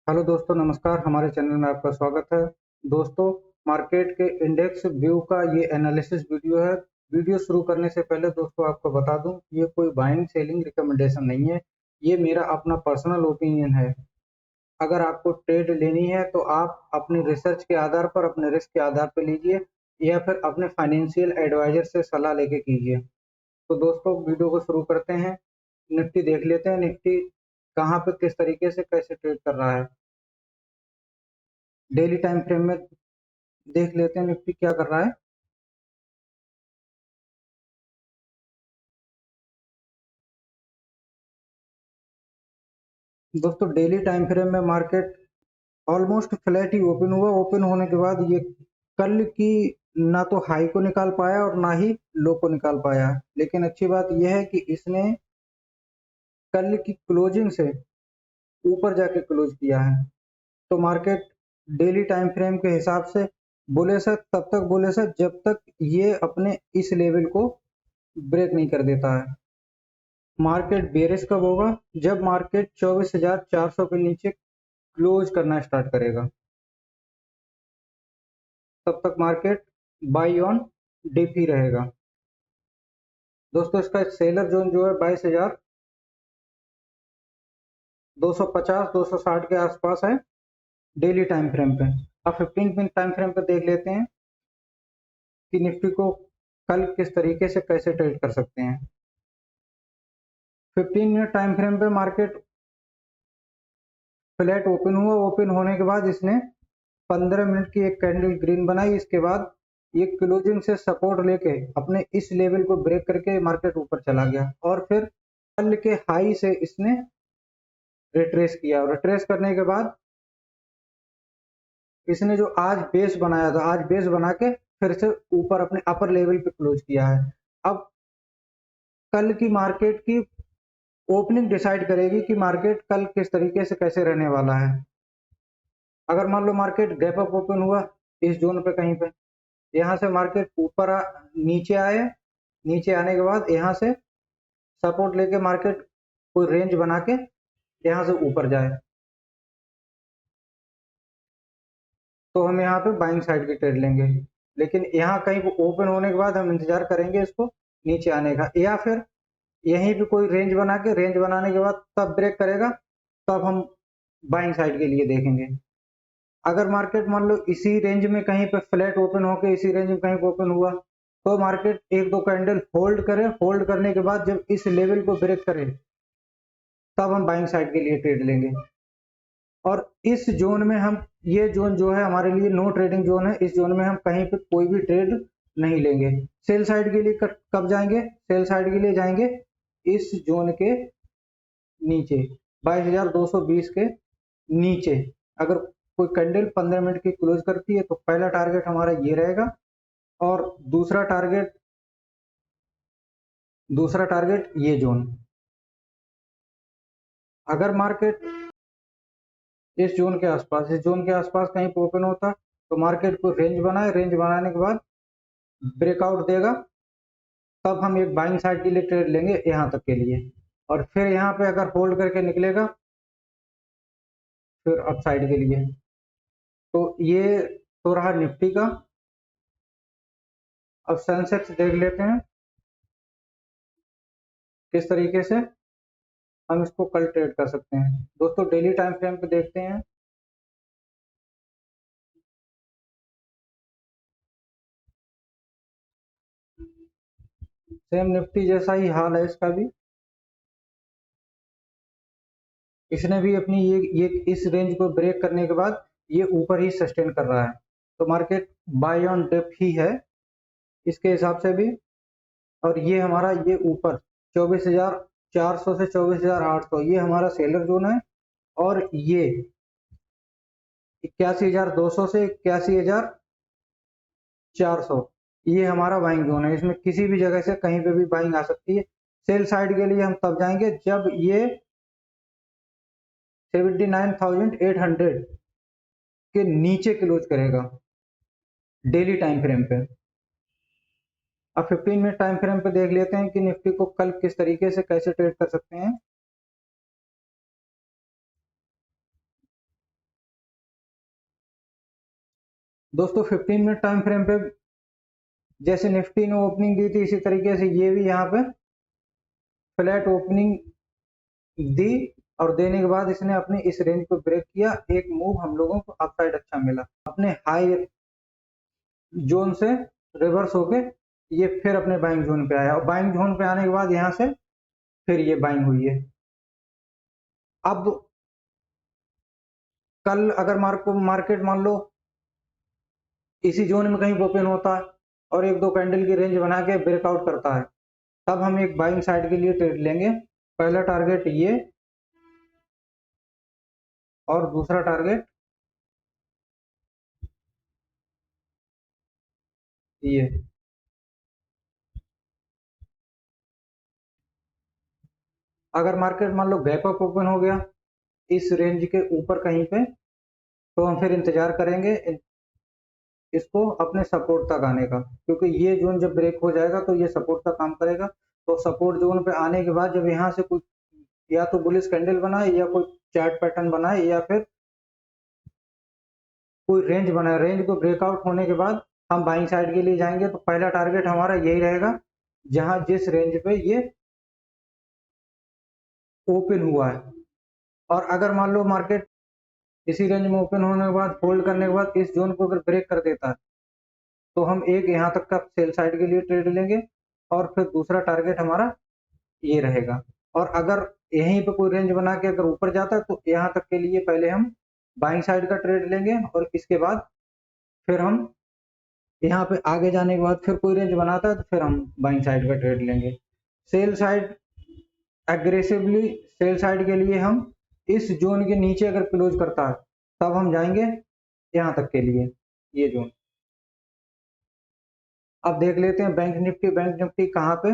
Hello दोस्तों, नमस्कार। हमारे चैनल में आपका स्वागत है। दोस्तों, मार्केट के इंडेक्स व्यू का ये एनालिसिस वीडियो है। वीडियो शुरू करने से पहले दोस्तों आपको बता दूं, ये कोई बाइंग सेलिंग रिकमेंडेशन नहीं है। ये मेरा अपना पर्सनल ओपिनियन है। अगर आपको ट्रेड लेनी है तो आप अपनी रिसर्च के आधार पर, अपने रिस्क के आधार पर लीजिए, या फिर अपने फाइनेंशियल एडवाइजर से सलाह लेके कीजिए। तो दोस्तों, वीडियो को शुरू करते हैं। निफ्टी देख लेते हैं, निफ्टी कहाँ पे किस तरीके से कैसे ट्रेड कर रहा है। डेली टाइम फ्रेम में देख लेते हैं निफ्टी क्या कर रहा है। दोस्तों, डेली टाइम फ्रेम में मार्केट ऑलमोस्ट फ्लैट ही ओपन हुआ। ओपन होने के बाद ये कल की ना तो हाई को निकाल पाया और ना ही लो को निकाल पाया, लेकिन अच्छी बात यह है कि इसने कल की क्लोजिंग से ऊपर जाके क्लोज किया है। तो मार्केट डेली टाइम फ्रेम के हिसाब से बुलिश है, तब तक बुलिश है जब तक ये अपने इस लेवल को ब्रेक नहीं कर देता है। मार्केट बेरिश कब होगा? जब मार्केट 24,400 के नीचे क्लोज करना स्टार्ट करेगा, तब तक मार्केट बाई ऑन डिप ही रहेगा। दोस्तों, इसका सेलर जोन जो है 22,250 260 के आसपास है डेली टाइम फ्रेम पे। अब 15 मिनट टाइम फ्रेम पे देख लेते हैं कि निफ्टी को कल किस तरीके से कैसे ट्रेड कर सकते हैं। 15 मिनट टाइम फ्रेम पे मार्केट फ्लैट ओपन हुआ। ओपन होने के बाद इसने 15 मिनट की एक कैंडल ग्रीन बनाई। इसके बाद ये क्लोजिंग से सपोर्ट लेके अपने इस लेवल को ब्रेक करके मार्केट ऊपर चला गया, और फिर कल के हाई से इसने रिट्रेस किया। रिट्रेस करने के बाद इसने जो आज बेस बनाया था, आज बेस बना के फिर से ऊपर अपने अपर लेवल पे क्लोज किया है। अब कल की मार्केट की ओपनिंग डिसाइड करेगी कि मार्केट कल किस तरीके से कैसे रहने वाला है। अगर मान लो मार्केट गैप अप ओपन हुआ इस जोन पे कहीं पे, यहाँ से मार्केट नीचे आए, नीचे आने के बाद यहाँ से सपोर्ट लेके मार्केट कोई रेंज बना के यहाँ से ऊपर जाए, तो हम यहाँ पे बाइंग साइड की ट्रेड लेंगे। लेकिन यहाँ कहीं ओपन होने के बाद हम इंतजार करेंगे इसको नीचे आने का, या फिर यहीं पे कोई रेंज बना के, रेंज बनाने के बाद तब ब्रेक करेगा, तब हम बाइंग साइड के लिए देखेंगे। अगर मार्केट मान लो इसी रेंज में कहीं पे फ्लैट ओपन होके इसी रेंज में कहीं ओपन हुआ, तो मार्केट एक दो कैंडल होल्ड करे। होल्ड करने के बाद जब इस लेवल को ब्रेक करे, तब हम बाइंग साइड के लिए ट्रेड लेंगे। और इस जोन में हम, ये जोन जो है हमारे लिए नो ट्रेडिंग जोन है। इस जोन में हम कहीं पे कोई भी ट्रेड नहीं लेंगे। सेल साइड के लिए कब जाएंगे? सेल साइड के लिए जाएंगे इस जोन के नीचे, 22,220 के नीचे। अगर कोई कैंडल 15 मिनट की क्लोज करती है तो पहला टारगेट हमारा ये रहेगा, और दूसरा टारगेट ये जोन। अगर मार्केट इस जोन के आसपास कहीं पे ओपन होता, तो मार्केट को रेंज बनाए, रेंज बनाने के बाद ब्रेकआउट देगा, तब हम एक बाइंग साइड के लिए ट्रेड लेंगे यहाँ तक के लिए। और फिर यहाँ पे अगर होल्ड करके निकलेगा, फिर अप साइड के लिए। तो ये तो रहा निफ्टी का। अब सेंसेक्स देख लेते हैं किस तरीके से हम इसको कल ट्रेड कर सकते हैं। दोस्तों, डेली टाइम फ्रेम पे देखते हैं। सेम निफ्टी जैसा ही हाल है इसका भी। इसने भी अपनी ये इस रेंज को ब्रेक करने के बाद ये ऊपर ही सस्टेन कर रहा है। तो मार्केट बाय ऑन डिप ही है इसके हिसाब से भी। और ये हमारा ये ऊपर 24,400 से 24,800 ये हमारा सेलर जोन है। और ये 81,200 से 81,400 ये हमारा बाइंग जोन है। इसमें किसी भी जगह से कहीं पे भी बाइंग आ सकती है। सेल साइड के लिए हम तब जाएंगे जब ये 79,800 के नीचे क्लोज करेगा डेली टाइम फ्रेम पे। अब 15 मिनट टाइम फ्रेम पे देख लेते हैं कि निफ्टी को कल किस तरीके से कैसे ट्रेड कर सकते हैं। दोस्तों 15 मिनट टाइम फ्रेम पे जैसे निफ्टी ने ओपनिंग दी थी, इसी तरीके से ये भी यहाँ पे फ्लैट ओपनिंग दी और देने के बाद इसने अपने इस रेंज को ब्रेक किया। एक मूव हम लोगों को अपसाइड अच्छा मिला, अपने हाई जोन से रिवर्स होके ये फिर अपने बाइंग जोन पे आया और बाइंग जोन पे आने के बाद यहाँ से फिर ये बाइंग हुई है। अब कल अगर मार्केट मान लो इसी जोन में कहीं ओपन होता है और एक दो कैंडल की रेंज बना के ब्रेकआउट करता है, तब हम एक बाइंग साइड के लिए ट्रेड लेंगे। पहला टारगेट ये और दूसरा टारगेट ये। अगर मार्केट मान लो गैप अप ओपन हो गया इस रेंज के ऊपर कहीं पे, तो हम फिर इंतजार करेंगे इसको अपने सपोर्ट तक आने का, क्योंकि ये जोन जब ब्रेक हो जाएगा तो ये सपोर्ट का काम करेगा। तो सपोर्ट जोन पे आने के बाद जब यहाँ से कुछ या तो बुलिश कैंडल बनाए या कोई चार्ट पैटर्न बनाए या फिर कोई रेंज बनाए, रेंज को ब्रेकआउट होने के बाद हम बाइंग साइड के लिए जाएंगे। तो पहला टारगेट हमारा यही रहेगा जहां जिस रेंज पे ये ओपन हुआ है। और अगर मान लो मार्केट इसी रेंज में ओपन होने के बाद होल्ड करने के बाद इस जोन को अगर ब्रेक कर देता है तो हम एक यहाँ तक का सेल साइड के लिए ट्रेड लेंगे और फिर दूसरा टारगेट हमारा ये रहेगा। और अगर यहीं पे कोई रेंज बना के अगर ऊपर जाता है तो यहाँ तक के लिए पहले हम बाइंग साइड का ट्रेड लेंगे और इसके बाद फिर हम यहाँ पे आगे जाने के बाद फिर कोई रेंज बनाता है तो फिर हम बाइंग साइड का ट्रेड लेंगे। Sell side aggressively sell side के लिए हम इस जोन के नीचे अगर क्लोज करता है तब हम जाएंगे यहाँ तक के लिए ये जोन। अब देख लेते हैं बैंक निफ्टी कहाँ पे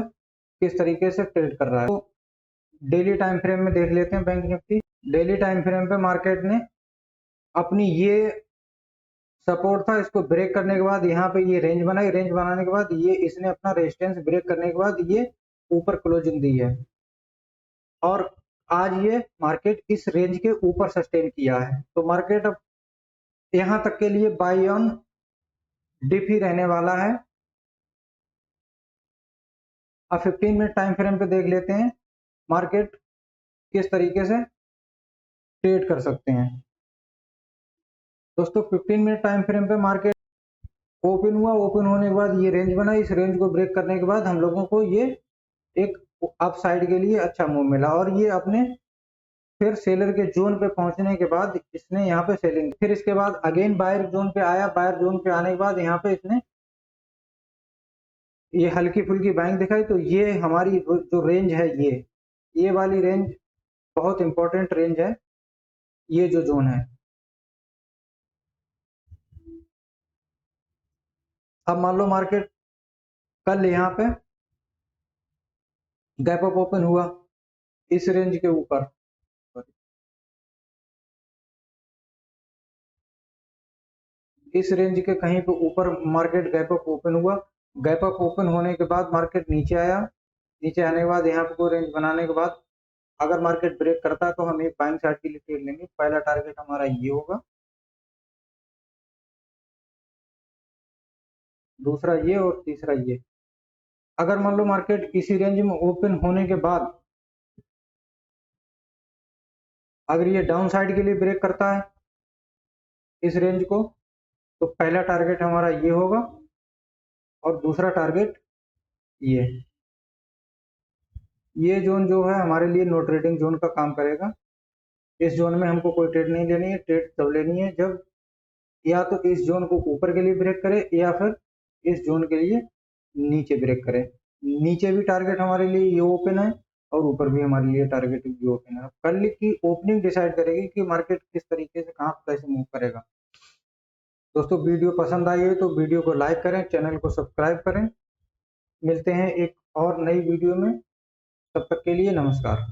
किस तरीके से ट्रेड कर रहा है। तो डेली टाइम फ्रेम में देख लेते हैं bank Nifty. Daily time frame पे मार्केट ने अपनी ये सपोर्ट था, इसको ब्रेक करने के बाद यहाँ पे ये रेंज बनाई, रेंज बनाने के बाद ये इसने अपना रेजिस्टेंस ब्रेक करने के बाद ये ऊपर क्लोजिंग दी है और आज ये मार्केट इस रेंज के ऊपर सस्टेन किया है। तो मार्केट अब यहाँ तक के लिए बाई ऑन डिप ही रहने वाला है। अब 15 मिनट टाइम फ्रेम पे देख लेते हैं मार्केट किस तरीके से ट्रेड कर सकते हैं। दोस्तों 15 मिनट टाइम फ्रेम पे मार्केट ओपन हुआ, ओपन होने के बाद ये रेंज बना, इस रेंज को ब्रेक करने के बाद हम लोगों को ये एक अप साइड के लिए अच्छा मूव मिला और ये अपने फिर सेलर के जोन पे पहुंचने के बाद इसने यहाँ पे सेलिंग, फिर इसके बाद अगेन बायर जोन पे आया, बायर जोन पे आने के बाद यहाँ पे इसने ये हल्की फुल्की बाइंग दिखाई। तो ये हमारी जो रेंज है ये वाली रेंज बहुत इंपॉर्टेंट रेंज है, ये जो जोन है। अब मान लो मार्केट कल यहाँ पे गैप अप ओपन हुआ इस रेंज के ऊपर, इस रेंज के कहीं पे ऊपर मार्केट गैप अप ओपन हुआ, गैप अप ओपन होने के बाद मार्केट नीचे आया, नीचे आने के बाद यहाँ पे कोई रेंज बनाने के बाद अगर मार्केट ब्रेक करता है तो हम एक बाइंग साइड के लिए ट्रेड लेंगे। पहला टारगेट हमारा ये होगा, दूसरा ये और तीसरा ये। अगर मान लो मार्केट इसी रेंज में ओपन होने के बाद अगर ये डाउन साइड के लिए ब्रेक करता है इस रेंज को तो पहला टारगेट हमारा ये होगा और दूसरा टारगेट ये जोन जो है हमारे लिए नो ट्रेडिंग जोन का काम करेगा। इस जोन में हमको कोई ट्रेड नहीं लेनी है, ट्रेड तब लेनी है जब या तो इस जोन को ऊपर के लिए ब्रेक करे या फिर इस जोन के लिए नीचे ब्रेक करे। नीचे भी टारगेट हमारे लिए ये ओपन है और ऊपर भी हमारे लिए टारगेट ये ओपन है। कल की ओपनिंग डिसाइड करेगी कि मार्केट किस तरीके से कहाँ कैसे मूव करेगा। दोस्तों वीडियो पसंद आई है तो वीडियो को लाइक करें, चैनल को सब्सक्राइब करें। मिलते हैं एक और नई वीडियो में, तब तक के लिए नमस्कार।